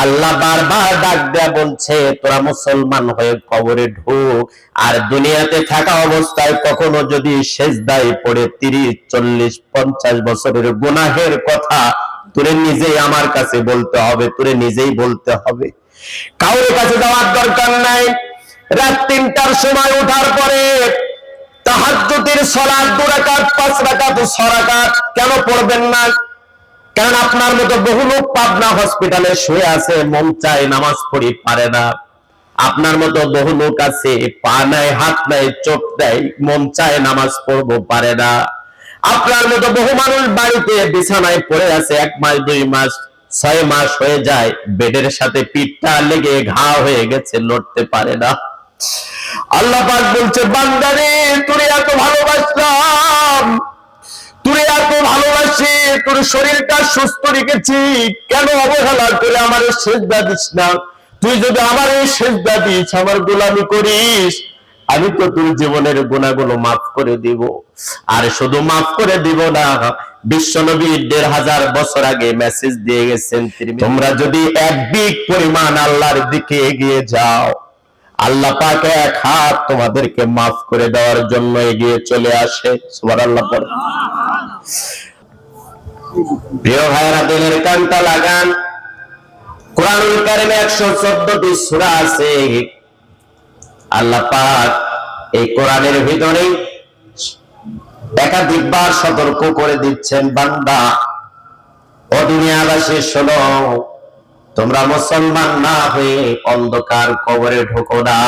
আল্লাহ বারবার ডাক দেয়া বলছে, তোরা মুসলমান হয়ে কবরে ঢুক, আর দুনিয়াতে থাকা অবস্থায় কখনো যদি সেজদায় পড়ে 30, 40, 50 বছরের গুনাহের কথা তোরে নিজেই আমার কাছে বলতে হবে, তোরে নিজেই বলতে হবে, কারোর কাছে যাওয়ার দরকার নাই। রাত 3টার সময় ওঠার পরে তাহাজ্জুদের সালাত 2 রাকাত, 5 রাকাত, 6 রাকাত কেন পড়বেন না? কারণ আপনার মতো বহু লোক পাবনা হসপিটালে শুয়ে আছে, মন চায় নামাজ পড়ি পারে না। আপনার মতো বহু লোক আছে, পা নাই, হাত নাই, চোখ নাই, মন চায় নামাজ পড়বো পারে না। আপনার মতো বহু মানুষ বাড়িতে বিছানায় পড়ে আছে, 1 মাস, 2 মাস, 6 মাস হয়ে যায়, বেডের সাথে পিঠটা লেগে ঘা হয়ে গেছে, লড়তে পারে না। আল্লাহ পাক বলছে, বান্দারে তোরে এত ভালোবাসলাম, তোরে এত ভালোবাসি, তোর শরীরটা সুস্থ রেখেছি, কেন অবহেলা করে আমার সেজদা দিস না? তুই যদি আমার সেজদা দিস, আমার গোলামি করিস, আমি তো তোর জীবনের গুনাহগুলো মাফ করে দিব। আর শুধু মাফ করে দিব না, বিশ্বনবী 1500 বছর আগে মেসেজ দিয়ে গেছেন, তোমরা যদি 1 বিঘ পরিমাণ আল্লাহর দিকে এগিয়ে যাও, আল্লাহ পাক 1 হাত তোমাদেরকে মাফ করে দেওয়ার জন্য এগিয়ে চলে আসে। সুবহানাল্লাহ পড়ে। প্রিয় ভাইরা, দিনের কানটা লাগান। কোরআনুল কারীমে 114টি সূরা আছে। আল্লাহ পাক এই কোরআনের ভিতরে একাধিকবার সতর্ক করে দিচ্ছেন, বান্দা ও দুনিয়াবাসী শোনো, তোমরা মুসলমান না হয়ে অন্ধকার কবরে ঢোকো না।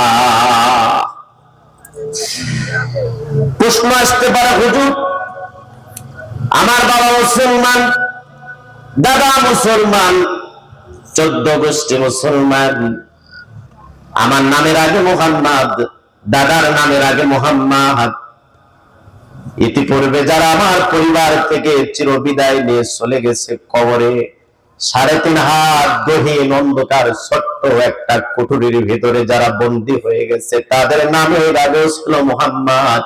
প্রশ্ন আসতে পারে, হুজুর আমার বাবা মুসলমান, দাদা মুসলমান, 14 গোষ্ঠী মুসলমান, আমার নামের আগে মুহাম্মদ, দাদার নামের আগে মুহাম্মদ, ইতিপূর্বে যারা আমার পরিবার থেকে চিরবিদায় নিয়ে চলে গেছে কবরে, 3.5 হাত গহীন অন্ধকার ছোট্ট একটা কুঠুরির ভিতরে যারা বন্দী হয়ে গেছে, তাদের নামের আগে ছিল মুহাম্মদ।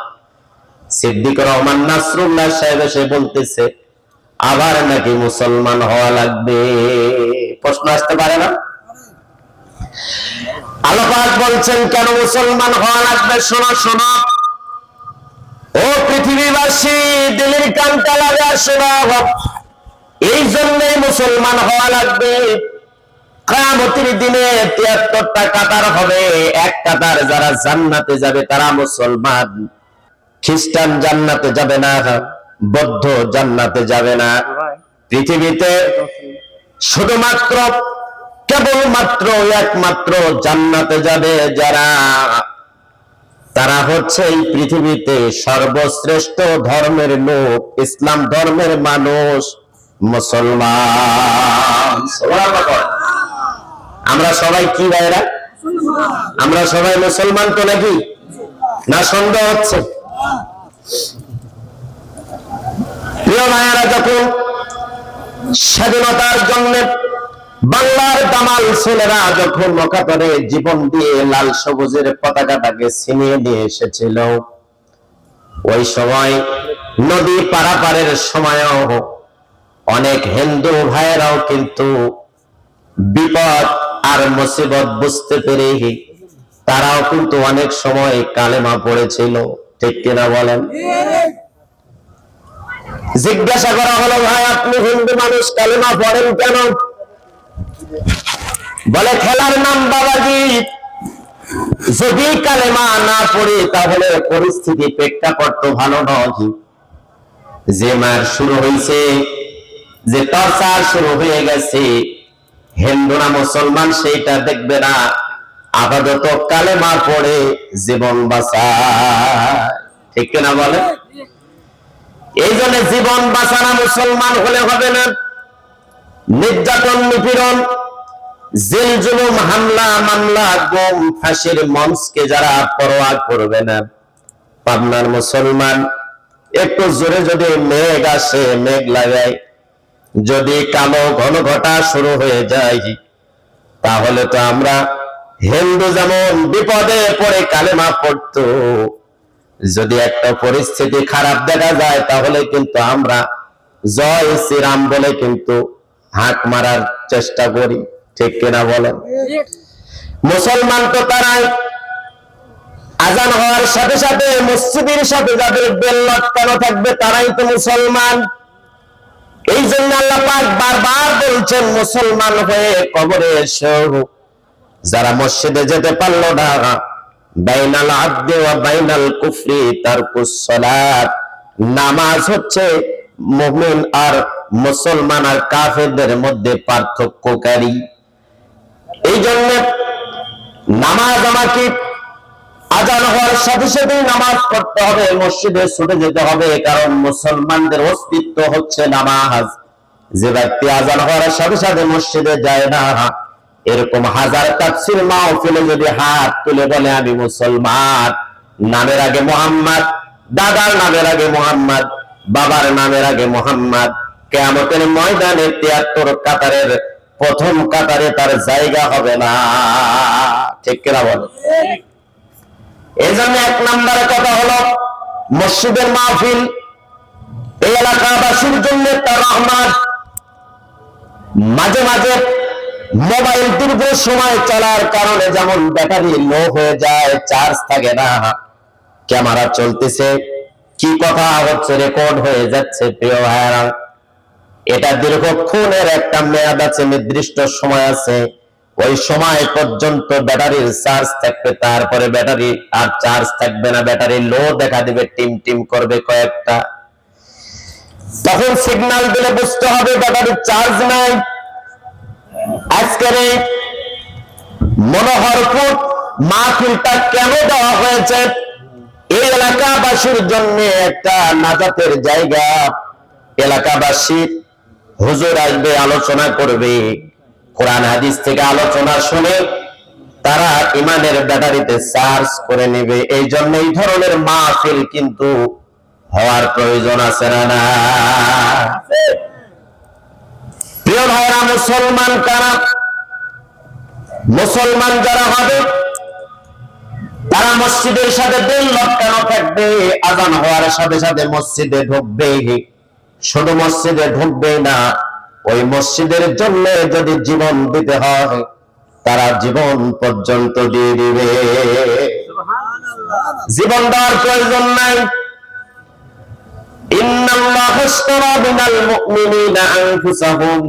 সিদ্দিক রহমান নাসরুল্লাহ সাহেব এসে বলতেছে, আবার নাকি মুসলমান হওয়া লাগবে। প্রশ্ন আসতে পারে না? আল্লাহ পাক বলছেন, কেন মুসলমান হওয়া লাগবে? শোনো শোনো ও পৃথিবীবাসী, দিলের কানটা লাগা শোনো, এই জন্যই মুসলমান হওয়া লাগবে। কিয়ামতের দিনে 73টা কাতার হবে, 1 কাতার যারা জান্নাতে যাবে তারা মুসলমান, খ্রিস্টান জান্নাতে যাবে না, বৌদ্ধ জান্নাতে যাবে না। পৃথিবীতে শুধুমাত্র কেবলমাত্র একমাত্র জান্নাতে যাবে যারা, তারা হচ্ছে এই পৃথিবীতে সর্বশ্রেষ্ঠ ধর্মের লোক, ইসলাম ধর্মের মানুষ, মুসলমান। আমরা সবাই কি ভাইরা? আমরা সবাই মুসলমান তো নাকি? না সন্দেহ হচ্ছে? প্রিয় ভাইয়েরা, যখন স্বাধীনতার জন্য বাংলার দামাল ছেলেরা যখন অকাতরে জীবন দিয়ে লাল সবুজের পতাকাটাকে ছিনিয়ে নিয়ে এসেছিল, ওই সময় নদী পারাপারের সময়ও অনেক হিন্দু ভাইয়েরাও কিন্তু বিপদ আর মুসিবত বুঝতে পেরে তারাও কিন্তু অনেক সময় কালেমা পড়েছিল, ঠিক কিনা বলেন? জিজ্ঞাসা করা হলো, ভাই আপনি হিন্দু মানুষ কালেমা পড়েন কেন? বলে, খেলার নাম বাবাজি, যদি কালেমা না পড়ে তাহলে পরিস্থিতি প্রেক্ষাপট তো ভালো নয়। যে মার শুরু হয়েছে, যে টর্চার শুরু হয়ে গেছে, হিন্দু না মুসলমান সেইটা দেখবে না, আপাতত কালেমা পড়ে জীবন বাঁচায়, ঠিক কিনা বলে? এই জন্য জীবন বাঁচানো মুসলমান হলে হবে না। নির্যাতন, নিপীড়ন, জেল জুলুম, হামলা মামলা, গুম, ফাঁসির মঞ্চকে যারা পরোয়া করবে না, পাবনার মুসলমান একটু জোরে যদি মেঘ আসে, মেঘ লাগায়, যদি কালো ঘন ঘটা শুরু হয়ে যায়, তাহলে তো আমরা হিন্দু যেমন বিপদে পড়ে কালেমা পড়তো, যদি একটা পরিস্থিতি খারাপ দেখা যায় তাহলে কিন্তু আমরা জয় শ্রীরাম বলে কিন্তু হাঁক মারার চেষ্টা করি। ঠিক কিনা বলেন? মুসলমান তো তারাই আজান হওয়ার সাথে সাথে মসজিদের সাথে যাদের বেল লটকানো থাকবে তারাই তো মুসলমান। এই জন্য আল্লাহ পাক বারবার বলছেন মুসলমান হয়ে কবরে এসো। যারা মসজিদে যেতে পারলো না, বাইনাল আবদি ওয়া বাইনাল কুফরি তারকুস সালাত, নামাজ হচ্ছে মুমিন আর মুসলমান আর কাফেরদের মধ্যে পার্থক্যকারী। এই জন্য নামাজ আমাকে আজান হওয়ার সাথে সাথে নামাজ পড়তে হবে, মসজিদে ছুটে যেতে হবে, কারণ মুসলমানদের অস্তিত্ব হচ্ছে নামাজ। যে ব্যক্তি আজান হওয়ার সাথে সাথে মসজিদে যায় না, এরকম হাজার তাফসীর মাহফিলে যদি হাত তুলে বলে আমি মুসলমান, নামের আগে মুহাম্মদ, দাদার নামের আগে মুহাম্মদ, বাবার নামের আগে মুহাম্মদ, কিয়ামতের ময়দানে ৭৩ কাতারের প্রথম কাতারে তার জায়গা হবে না। ঠিক কিনা বলে? এই জন্য ১ নম্বরের কথা হলো মসজিদের মাহফিল এই এলাকাবাসীর জন্য তার রহমত। মাঝে মাঝে মোবাইল দীর্ঘ সময় চলার কারণে যেমন ব্যাটারি লো হয়ে যায়, চার্জ থাকে না, ক্যামেরা চলতেছে, কি কথা হচ্ছে রেকর্ড হয়ে যাচ্ছে, প্রিয় ভাইরা, এটা দীর্ঘক্ষণের একটা মেয়াদ আছে, নির্দিষ্ট সময় আছে। ওই সময় পর্যন্ত ব্যাটারির চার্জ থাকবে, তারপরে ব্যাটারি আর চার্জ থাকবে না, ব্যাটারি লো দেখা দিবে, টিম টিম করবে কয়েকটা। তখন সিগন্যাল দিলে বুঝতে হবে ব্যাটারির চার্জ নাই। আজকের এই মনোহরপুর মাহফিলটা কেন দেওয়া হয়েছে? এই এলাকাবাসীর জন্য একটা নাজাতের জায়গা। এলাকাবাসী হুজুর আসবে, আলোচনা করবে, কোরআন হাদিস থেকে আলোচনা শুনে তারা ইমানের ব্যাটারিতে চার্জ করে নেবে। এই জন্য এই ধরনের মাহফিল কিন্তু হওয়ার প্রয়োজন আছে না? প্রিয় ভাইরা, মুসলমান কারা? মুসলমান যারা হবে তারা মসজিদের সাথে বেল লটকানো থাকবে, আজান হওয়ার সাথে সাথে মসজিদে ঢুকবে। শুধু মসজিদে ঢুকবে না, ওই মসজিদের জন্য যদি জীবন দিতে হয় তারা জীবন পর্যন্ত দিয়ে দিবে। জীবন দেওয়ার প্রয়োজন নাই। ইন্নাল্লাহা আশতারা মিনাল মুমিনিনা আনফুসাহুম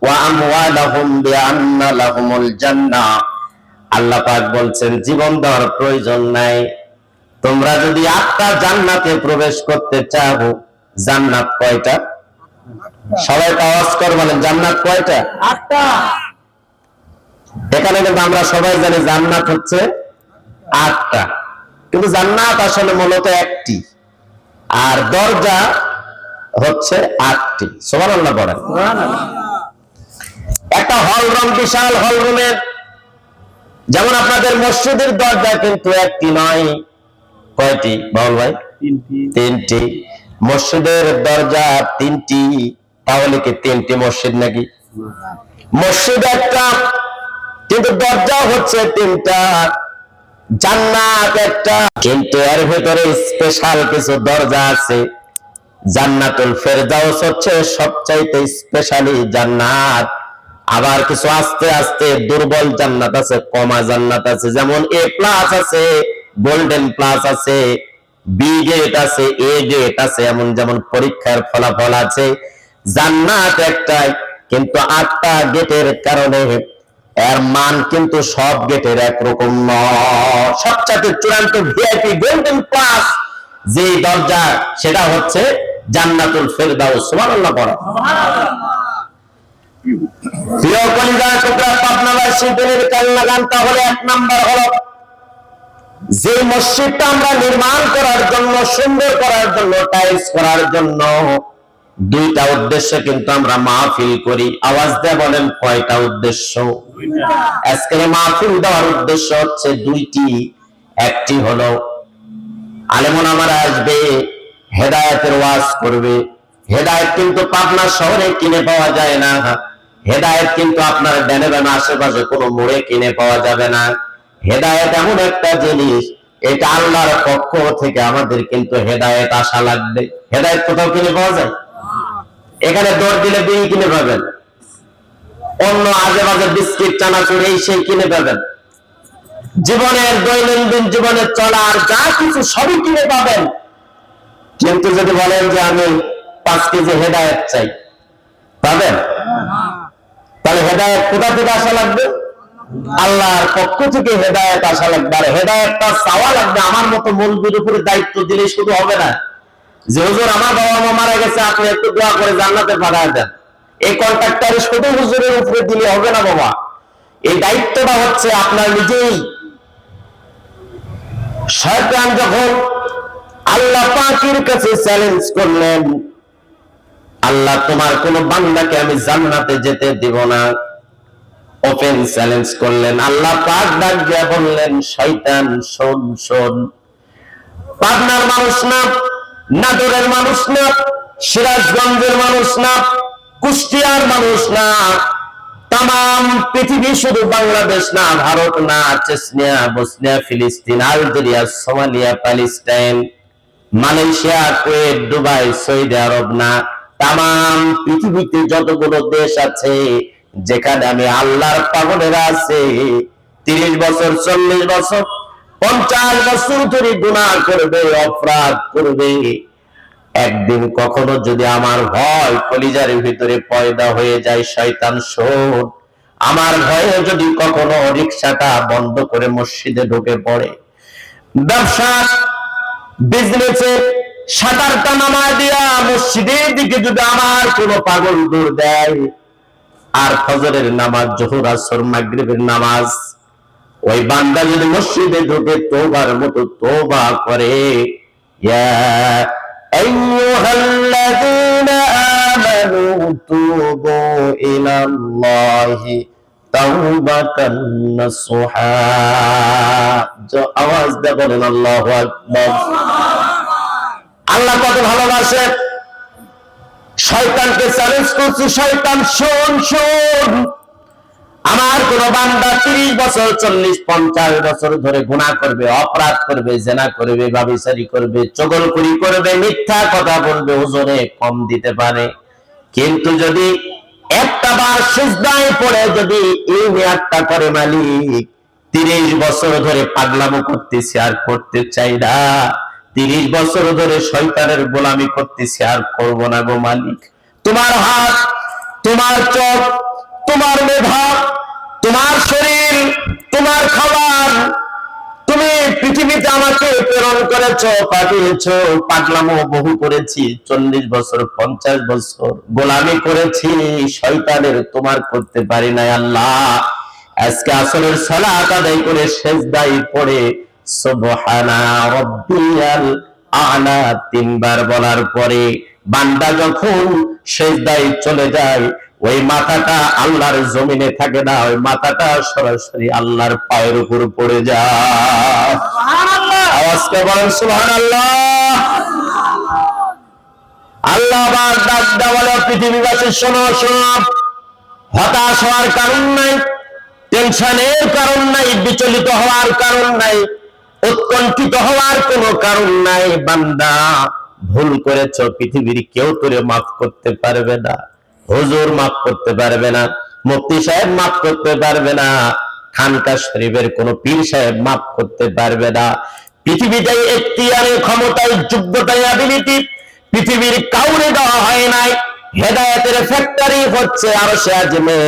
ওয়া আমওয়ালাহুম বিআন্না লাহুমুল জান্নাহ। আল্লাহ পাক বলছেন জীবন দেওয়ার প্রয়োজন নাই। তোমরা যদি আত্মা জান্নাতে প্রবেশ করতে চাও, জান্নাত কয়টা? সবাই আওয়াজ করে বলেন, জান্নাত কয়টা? 8টা। এখানে কিন্তু আমরা সবাই জানি জান্নাত হচ্ছে 8টা, কিন্তু জান্নাত আসলে মূলত একটি, আর দরজা হচ্ছে 8টি। সুবহানাল্লাহ বলেন। একটা হল রুম, বিশাল হল রুমের যেমন আপনাদের মসজিদের দরজা কিন্তু একটি নয়, কয়টি বাউল ভাই? 3টি। মসজিদের দরজা 3টি, তাহলে কি 3টি মসজিদ নাকি? মসজিদ একটা, কিন্তু দরজা হচ্ছে 3টা। জান্নাত একটা, কিন্তু এর ভিতরে স্পেশাল কিছু দরজা আছে। জান্নাতুল ফেরদাউস হচ্ছে সবচাইতে স্পেশালি জান্নাত। আবার কিছু আস্তে আস্তে দুর্বল জান্নাত আছে, কমা জান্নাত আছে। যেমন A+ আছে, গোল্ডেন প্লাস আছে, বি গ্রেড আছে, এ গ্রেড আছে, এমন যেমন পরীক্ষার ফলাফল আছে। জান্নাত একটাই, কিন্তু 8টা গেটের কারণে এর মান কিন্তু সব গেটের একরকম নয়। সবচেয়ে চূড়ান্ত ভিআইপি গোল্ডেন প্লাস যে দরজা, সেটা হচ্ছে জান্নাতুল ফেরদাউস। সুবহানাল্লাহ পড়া। প্রিয় কলিজার টুকরা পাবনাবাসী, দিনের কাল লাগান। তাহলে 1 নাম্বার হলো যে মসজিদটা আমরা নির্মাণ করার জন্য, সুন্দর করার জন্য, টাইলস করার জন্য 2টা উদ্দেশ্য কিন্তু আমরা মাহফিল করি। আওয়াজ দিয়ে বলেন কয়টা উদ্দেশ্য? আজকের মাহফিল দেওয়ার উদ্দেশ্য হচ্ছে 2টি। একটি হলো আলেম ওলামারা আসবে, হেদায়েতের ওয়াজ করবে। হেদায়েত কিন্তু পাবনা শহরে কিনে পাওয়া যায় না। হেদায়েত কিন্তু আপনার ডানে বামে আশেপাশে কোনো মোড়ে কিনে পাওয়া যাবে না। হেদায়েত এমন একটা জিনিস, এটা আল্লাহর পক্ষ থেকে আমাদের কিন্তু হেদায়েত আসা লাগবে। হেদায়েত কোথাও কিনে পাওয়া যায়? এখানে দৌড় দিলে বিড়ি কিনে পাবেন, অন্য আজে বাজে বিস্কিট চানাচুর এই সেই কিনে পাবেন, জীবনের দৈনন্দিন জীবনে চলার যা কিছু সবই কিনে পাবেন। কিন্তু যদি বলেন যে আমি 5 কেজি হেদায়েত চাই, পাবেন? তাহলে হেদায়েত কোথা থেকে আসা লাগবে? আল্লাহর পক্ষ থেকে হেদায়েত আসা লাগবে। আর হেদায়েতটা চাওয়া লাগবে। আমার মতো মৌলবীর উপরে দায়িত্ব দিলে শুধু হবে না যে হুজুর আমার বাবা মা মারা গেছে, আপনি একটু দোয়া করে জান্নাতে পাঠায় দেন, এই কন্ট্রাক্টরে শুধু হুজুরের উপরে দিলে হবে না বাবা। এই দায়িত্বটা হচ্ছে আপনার নিজেই। শয়তান যখন আল্লাহ পাকের কাছে চ্যালেঞ্জ করলেন, আল্লাহ তোমার কোন বান্দাকে আমি জান্নাতে যেতে দিব না, ওপেন চ্যালেঞ্জ করলেন। আল্লাহ পাক ডাক দিয়ে বললেন, শয়তান শোন শোন, পাবনার মানুষ না, নাটোরের মানুষ না, সিরাজগঞ্জের মানুষ না, কুষ্টিয়ার মানুষ না, তাম পৃথিবী, শুধু বাংলাদেশ না, ভারত না, চেচনিয়া, বসনিয়া, ফিলিস্তিন, Algeria, Somalia, Palestine, Malaysia, Kuwait, Dubai, Saudi Arab না, তাম পৃথিবীতে যতগুলো দেশ আছে যেখানে আমি আল্লাহর পাগলেরা আছে, 30 বছর, 40 বছর, 50 বছর ধরে গুনাহ করবে, অপরাধ করবে, একদিন কখনো যদি আমার ভয় কলিজার ভিতরে পয়দা হয়ে যায়, শয়তান শোন, আমার ভয়ে যদি কখনো রিকশাটা বন্ধ করে মসজিদে ঢুকে পড়ে, ব্যবসা বিজনেসে শাটারটা নামায় দিয়া মসজিদের দিকে যদি আমার কোনো পাগল দৌড় দেয়, আর ফজরের নামাজ, জোহর, আসর, মাগরিবের নামাজ, ওই বান্দা যদি মসজিদে ঢুকে তওবার মতো তওবা করে, ইয়া আইয়ুহাল্লাযীনা আমানু তুবু ইলাল্লাহি তাওবাতান নাসুহা, আওয়াজ দিয়ে বলেন আল্লাহু আকবার। আল্লাহ কত ভালোবাসে। শয়তানকে চ্যালেঞ্জ করছে, শয়তান শোন শোন, আমার কোন বান্দা 30 বছর, 40, 50 বছর ধরে গুনাহ করবে, অপরাধ করবে, জিনা করবে, ব্যভিচারী করবে, চগলখুরি করবে, মিথ্যা কথা বলবে, ওজনে কম দিতে পারে, কিন্তু যদি একটা বার সিজদায় পড়ে যদি এই নিয়াতটা করে, মালিক 30 বছর ধরে পাগলামো করতেছি আর করতে চাই না, 30 বছর ধরে শয়তানের গোলামি করতেছি আর করব না গো মালিক, তোমার হাত, তোমার চোখ, তোমার মেধা, তোমার শরীর, তোমার খাবার, তুমি পৃথিবীতে আমাকে প্রেরণ করেছো, পাঠিয়েছো, পাগলামো বহু করেছি, 40 বছর, 50 বছর গোলামি করেছি শয়তানের, তোমার করতে পারি না আল্লাহ। আজকে আসরের সালাত আদায় করে সিজদায় পড়ে সুবহানা রাব্বিয়াল আ'লা 3 বার বলার পরে বান্দা যখন সিজদায় চলে যায়, ওই মাথাটা আল্লাহর জমিনে থাকে না, ওই মাথাটা সরাসরি আল্লাহর পায়ের উপর পড়ে যায়। সুবহানাল্লাহ, আওয়াজ করে বলেন সুবহানাল্লাহ। আল্লাহ পাক ডাক দেওয়ালে, পৃথিবীবাসী শোনো শোনো, হতাশ হওয়ার কারণ নাই, টেনশনের কারণ নাই, বিচলিত হওয়ার কারণ নাই, উৎকণ্ঠিত হওয়ার কোনো কারণ নাই। বান্দা ভুল করেছ, পৃথিবীর কেউ তোরে মাফ করতে পারবে না, হুজুর মাফ করতে পারবে না, মুফতি সাহেব মাফ করতে পারবে না, খানকা শরীফের কোন পীর সাহেব মাফ করতে পারবে না। পৃথিবীটাই এখতিয়ারে, ক্ষমতায়, যোগ্যতায়, অ্যাবিলিটি পৃথিবীর কাউরে দেওয়া হয় নাই। হেদায়েতের ফ্যাক্টরি হচ্ছে আরশে আজমে,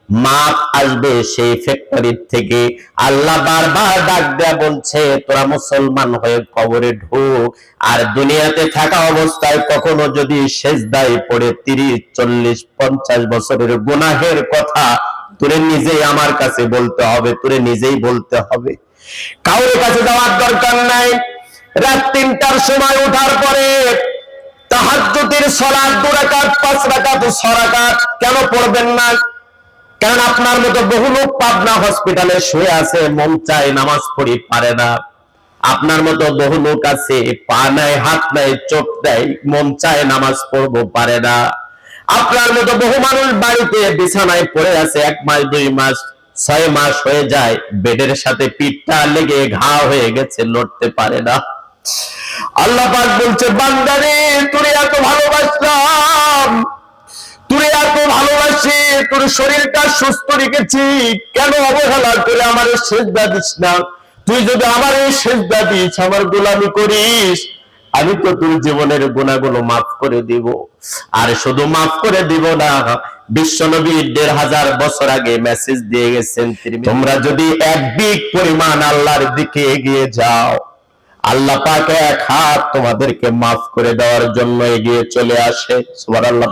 মাপ আসবে সেই ফ্যাক্টরির থেকে। আল্লাহ বারবার ডাক দেয়া বলছে, তোরা মুসলমান হয়ে কবরে ঢুক, আর দুনিয়াতে থাকা অবস্থায় কখনো যদি সিজদায় পড়ে 30, 40, 50 বছরের গুনাহের কথা তোরে নিজেই আমার কাছে বলতে হবে, তোরে নিজেই বলতে হবে, কাউর কাছে যাওয়ার দরকার নাই। রাত 3টার সময় ওঠার পরে তাহাজ্জুদের সালাত 2 রাকাত, 5 রাকাত, 6 রাকাত কেন পড়বেন না? কারণ আপনার মতো বহু লোক পাবনা হসপিটালে শুয়ে আছে, মন চায় নামাজ পড়ি, পারে না। আপনার মতো বহু লোক আছে, পা নাই, হাত নাই, চোখ নাই, মন চায় নামাজ পড়বো, পারে না। আপনার মতো বহু মানুষ বাড়িতে বিছানায় পড়ে আছে, 1 মাস, 2 মাস, 6 মাস হয়ে যায়, বেডের সাথে পিঠটা লেগে ঘা হয়ে গেছে, লড়তে পারে না। আল্লাহ পাক বলছে, বান্দারে তোরে এত ভালোবাসলাম, তুই এত ভালোবাসি, তোর শরীরটা সুস্থ রেখেছি, কেন অবহেলা করে আমার সেজদা দিস না? তুই যদি আমার এই সেজদা দিস, আমার গোলামি করিস, আমি তো তোর জীবনের গুনাহগুলো মাফ করে দিব। আর শুধু মাফ করে দিব না, বিশ্বনবী ১৫০০ বছর আগে মেসেজ দিয়ে গেছেন, তোমরা যদি এক বিগ পরিমাণ আল্লাহর দিকে এগিয়ে যাও, আল্লাহ পাক এক হাত তোমাদেরকে মাফ করে দেওয়ার জন্য এগিয়ে চলে আসে। সুবহানাল্লাহ।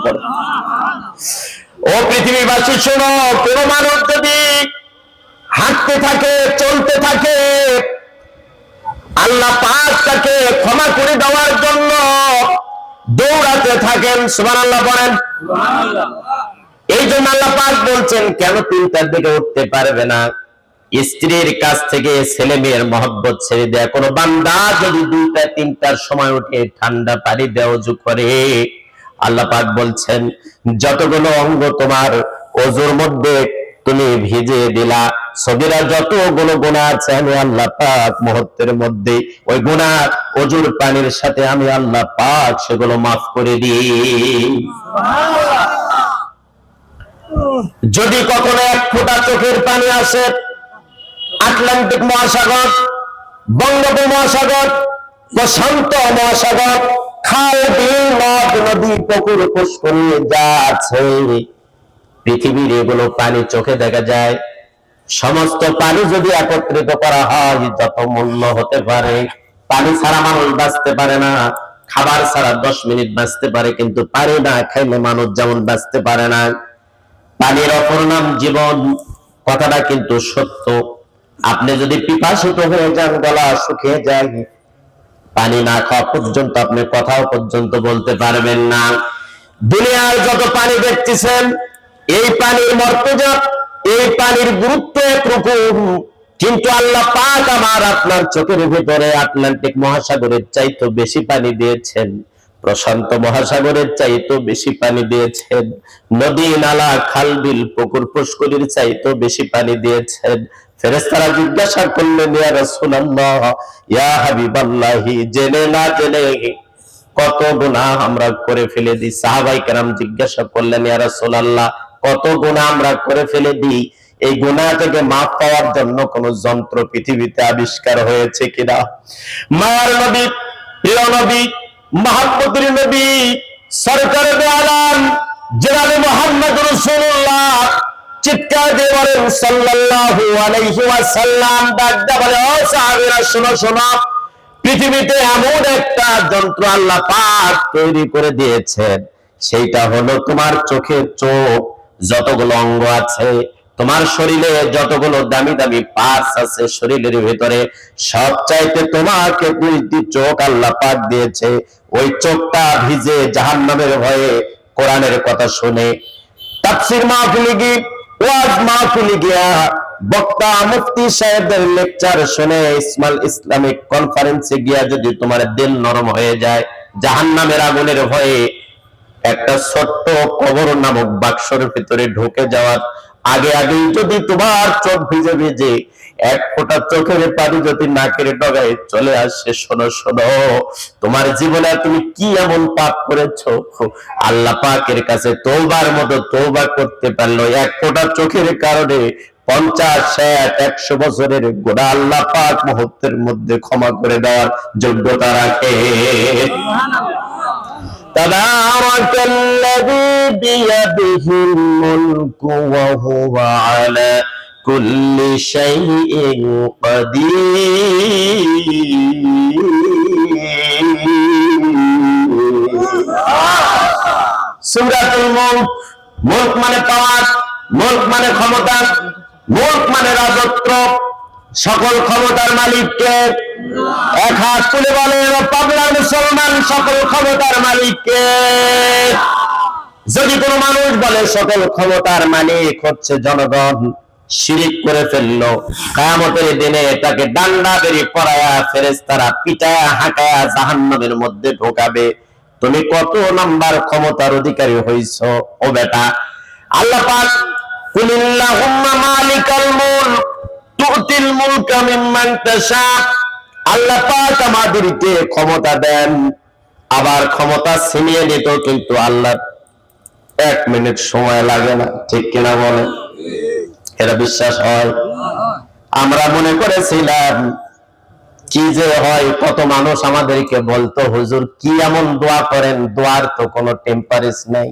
ও পৃথিবীবাসী শোনো, কোন মানুষ যদি হাঁটতে থাকে, চলতে থাকে, আল্লাহ পাক তাকে ক্ষমা করে দেওয়ার জন্য দৌড়াতে থাকেন। সুবহানাল্লাহ বলেন। এই জন্য আল্লাহ পাক বলছেন, কেন ৩টার দিকে উঠতে পারবে না? স্ত্রীর কাছ থেকে ছেলে মেয়ের মহব্বত ছেড়ে দেয় কোন বান্দা যদি ২টা ৩টার সময় উঠে ঠান্ডা পানি দেওয়া ওযু করে, আল্লাহ পাক বলছেন যতগুলো অঙ্গ তোমার ওযুর মধ্যে তুমি ভিজিয়ে দিলা, সগীরা যতগুলো গুনাহ আছে আমি আল্লাহ পাক মুহূর্তের মধ্যে ওই গুনাহ ওযুর পানির সাথে আমি আল্লাহ পাক সেগুলো মাফ করে দিই। যদি কখনো এক ফোঁটা চোখের পানি আসে, আটলান্টিক মহাসাগর, বঙ্গোপমহাসাগর, প্রশান্ত মহাসাগর, খাল, বিল, নদ, নদী, পুকুর, পুষ্করী যা আছে পৃথিবীর, এগুলো পানি চোখে দেখা যায়। সমস্ত পানি যদি একত্রিত করা হয়, যত মূল্য হতে পারে, পানি ছাড়া মানুষ বাঁচতে পারে না। খাবার ছাড়া 10 মিনিট বাঁচতে পারে, কিন্তু পানি না খাইলে মানুষ যেমন বাঁচতে পারে না। পানির অপর নাম জীবন, কথাটা কিন্তু সত্য। আপনি যদি পিপাসিত হয়ে যান, গলা শুকিয়ে যায়, পানি না খাওয়া পর্যন্ত আপনি কথাও পর্যন্ত বলতে পারবেন না। দুনিয়ার যত পানি দেখতেছেন, এই পানির মর্যাদা, এই পানির গুরুত্ব একরকম, কিন্তু আল্লাহ পাক আমার আপনার চোখের ভিতরে আটলান্টিক মহাসাগরের চাইতে বেশি পানি দিয়েছেন, প্রশান্ত মহাসাগরের চাইতে বেশি পানি দিয়েছেন, নদী, নালা, খাল, বিল, পুকুর, পুষ্করির চাইতে বেশি পানি দিয়েছেন। ফেরেশতারা জিজ্ঞাসা করলেন, ইয়া রাসূলুল্লাহ, ইয়া হাবিবাল্লাহি, জেনে না জেনে কত গুনাহ আমরা করে ফেলে দিই? সাহাবায়ে কেরাম জিজ্ঞাসা করলেন, ইয়া রাসূলুল্লাহ, কত গুনাহ আমরা করে ফেলে দিই? এই গুনাহ থেকে মাফ পাওয়ার জন্য কোন যন্ত্র পৃথিবীতে আবিষ্কার হয়েছে কিনা? মায়ার নবী, প্রিয় নবী, মহব্বতের নবী, সরকার দো আলম জনাবে মুহাম্মদ রাসূলুল্লাহ চিৎকার দিয়ে বলেন সাল্লাল্লাহু আলাইহি ওয়াসাল্লাম, ডাক দিয়ে বলে, ও সাহাবীরা শোনো শোনো, পৃথিবীতে এমন একটা যন্ত্র আল্লাহ পাক তৈরি করে দিয়েছেন, সেইটা হলো তোমার চোখের চোখ। যতগুলো অঙ্গ আছে তোমার শরীরে, যতগুলো দামি দামি পার্টস আছে শরীরের ভিতরে, সবচাইতে তোমাকে 2টি চোখ আল্লাহ পাক দিয়েছে। ওই চোখটা ভিজে জাহান্নামের ভয়ে কোরআনের কথা শুনে, তাফসীর মাহফিলে গিয়ে, ওয়াজ মাহফিলে গিয়া, বক্তা মুফতি সাহেবদের লেকচার শুনে, ইসলামিক কনফারেন্সে গিয়া যদি তোমার দিল নরম হয়ে যায়, জাহান্নামের আগুনের ভয়ে একটা ছোট্ট কবর নামক বাক্সের ভিতরে ঢুকে যাওয়ার আগে আগেই যদি তোমার চোখ ভিজে ভিজে এক ফোঁটা চোখের পানি যদি নাকের ডগায় চলে আসে, শোনো শোনো, তোমার জীবনে তুমি কি এমন পাপ করেছো, আল্লাহ পাকের কাছে তওবার মতো তওবা করতে পারলো এক ফোঁটা চোখের কারণে 50, 60, 100 বছরের গুনাহ আল্লাহ পাক মুহূর্তের মধ্যে ক্ষমা করে দেওয়ার যোগ্যতা রাখে। تبارك الذي بيده الملك وهو على كل شيء قدير। সূরাতুল মুলক, মুলক মানে পাওয়ার, মুলক মানে ক্ষমতা, মুলক মানে রাজত্ব। সকল ক্ষমতার মালিককে। এক হাত তুলে বলেন, পাগলার মুসলমান, সকল ক্ষমতার মালিককে। যদি কোনো মানুষ বলে সকল ক্ষমতার মালিক হচ্ছে জনগণ, শিরিক করে ফেললো। কিয়ামতের দিনে তাকে ডান্ডা বেরি পরায়া ফেরেশতারা পিটায়া হাঁকায়া জাহান্নামের মধ্যে ঢোকাবে। তুমি কত নাম্বার ক্ষমতার অধিকারী হইছো ও বেটা? আল্লাহ পাক, কুলিল্লাহুম্মা মালিকাল মুলক তুতিল মুলকা মিম্মান তাশা। আল্লাহ পাক আমাদেরকে ক্ষমতা দেন, আবার ক্ষমতা ছিনিয়ে নিত, কিন্তু আল্লাহ 1 মিনিট সময় লাগে না, ঠিক কিনা বলে? এরা বিশ্বাস হয়? আমরা মনে করেছিলাম কি যে হয়, কত মানুষ আমাদেরকে বলতো হুজুর কি এমন দোয়া করেন, দোয়ার তো কোনো টেম্পারেজ নাই।